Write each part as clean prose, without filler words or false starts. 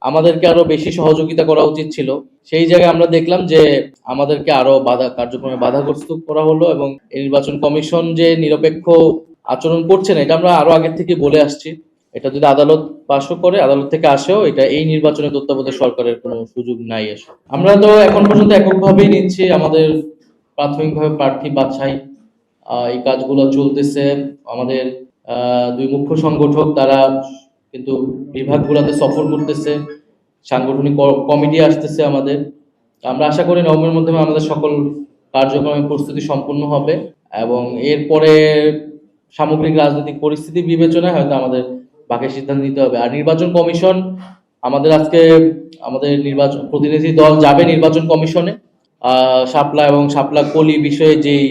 আমাদেরকে আরো বেশি সহযোগিতা করা উচিত ছিল। সেই জায়গায় আমরা দেখলাম যে আমাদেরকে আরো কার্যক্রমে বাধাগ্রস্ত করা হলো এবং এই নির্বাচন কমিশন যে নিরপেক্ষ আচরণ করছে না, এটা আমরা আরো আগের থেকে বলে আসছি। এটা যদি আদালত পাশও করে, আদালত থেকে আসেও, এটা এই নির্বাচনে তত্ত্বাবধায়ক সরকারের কোনো সুযোগ নাই আসলে। আমরা তো এখন পর্যন্ত এককভাবেই নিচ্ছি আমাদের প্রাথমিকভাবে প্রার্থী বাছাই, এই কাজগুলো চলতেছে। আমাদের দুই মুখ্য সংগঠক তারা কিন্তু বিভাগগুলোতে সফর করতেছে, সাংগঠনিক কমিটি আসতেছে আমাদের। আমরা আশা করি নভেম্বরের মধ্যে আমাদের সকল কার্যক্রমের প্রস্তুতি সম্পূর্ণ হবে এবং এরপরে সামগ্রিক রাজনৈতিক পরিস্থিতি বিবেচনায় হয়তো আমাদের বাকি সিদ্ধান্ত নিতে হবে। আর নির্বাচন কমিশন আজকে আমাদের নির্বাচন প্রতিনিধি দল যাবে নির্বাচন কমিশনে শাপলা এবং শাপলা কলি বিষয়ে যেই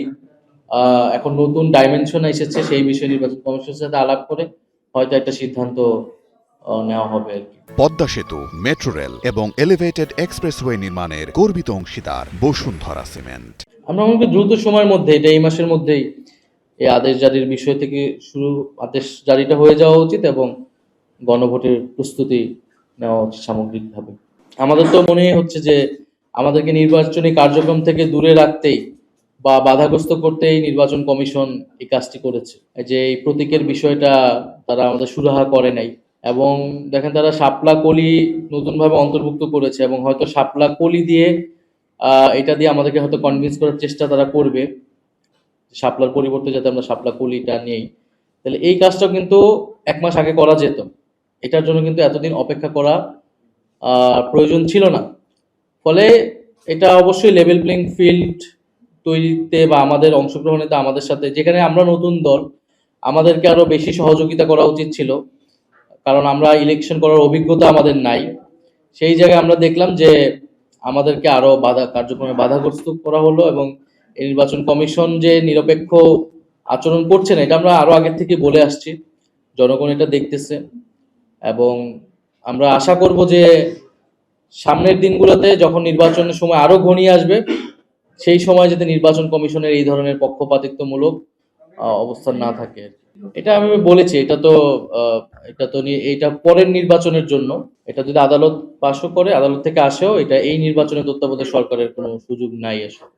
এখন নতুন ডাইমেনশন এসেছে সেই বিষয়ে নির্বাচন কমিশনের সাথে আলাপ করে হয়তো একটা সিদ্ধান্ত নেওয়া হবে আর কি। পদ্মা সেতু, মেট্রো রেল এবং এলিভেটেড এক্সপ্রেসওয়ে নির্মাণের গর্বিত অংশীদার বসুন্ধরা সিমেন্ট। আমরা মনে করি দ্রুত সময়ের মধ্যে, এটা এই মাসের মধ্যেই এই আদেশ জারির বিষয় থেকে আদেশ জারিটা হয়ে যাওয়া উচিত এবং গণভোটের প্রস্তুতি নেওয়া উচিত সামগ্রিকভাবে। আমাদের তো মনে হচ্ছে যে আমাদেরকে নির্বাচনী কার্যক্রম থেকে দূরে রাখতেই বা বাধাগ্রস্ত করতেই নির্বাচন কমিশন এই কাজটি করেছে। যে এই প্রতীকের বিষয়টা তারা আমাদের সুরাহা করে নাই এবং দেখেন তারা শাপলা কলি নতুনভাবে অন্তর্ভুক্ত করেছে এবং হয়তো শাপলা কলি দিয়ে এটা দিয়ে আমাদেরকে হয়তো কনভিন্স করার চেষ্টা তারা করবে শাপলার পরিবর্তে যাতে আমরা শাপলা কলিটা নেই। তাহলে এই কাজটা কিন্তু 1 মাস আগে করা যেত। এটার জন্য কিন্তু এতদিন অপেক্ষা করা প্রয়োজন ছিল না। ফলে এটা অবশ্যই লেভেল প্লেইং ফিল্ড তৈরিতে বা আমাদের অংশগ্রহণেতে আমাদের সাথে, যেখানে আমরা নতুন দল, আমাদেরকে আরো বেশি সহযোগিতা করা উচিত ছিল, কারণ আমরা ইলেকশন করার অভিজ্ঞতা আমাদের নাই। সেই জায়গায় আমরা দেখলাম যে আমাদেরকে আরো কার্যক্রমে বাধাগ্রস্ত করা হলো এবং এই নির্বাচন কমিশন যে নিরপেক্ষ আচরণ করছে না, এটা আমরা আরো আগের থেকে বলে আসছি। জনগণ এটা দেখতেছে এবং আমরা আশা করব যে সামনের দিনগুলোতে যখন নির্বাচনের সময় আরো ঘনিয়ে আসবে, সেই সময় যাতে নির্বাচন কমিশনের এই ধরনের পক্ষপাতিত্বমূলক অবস্থান না থাকে। এটা আমি বলেছি, এটা পরের নির্বাচনের জন্য। এটা যদি আদালত পাশও করে, আদালত থেকে আসেও, এটা এই নির্বাচনে তত্ত্বাবধায়ক সরকারের কোনো সুযোগ নাই আসলে।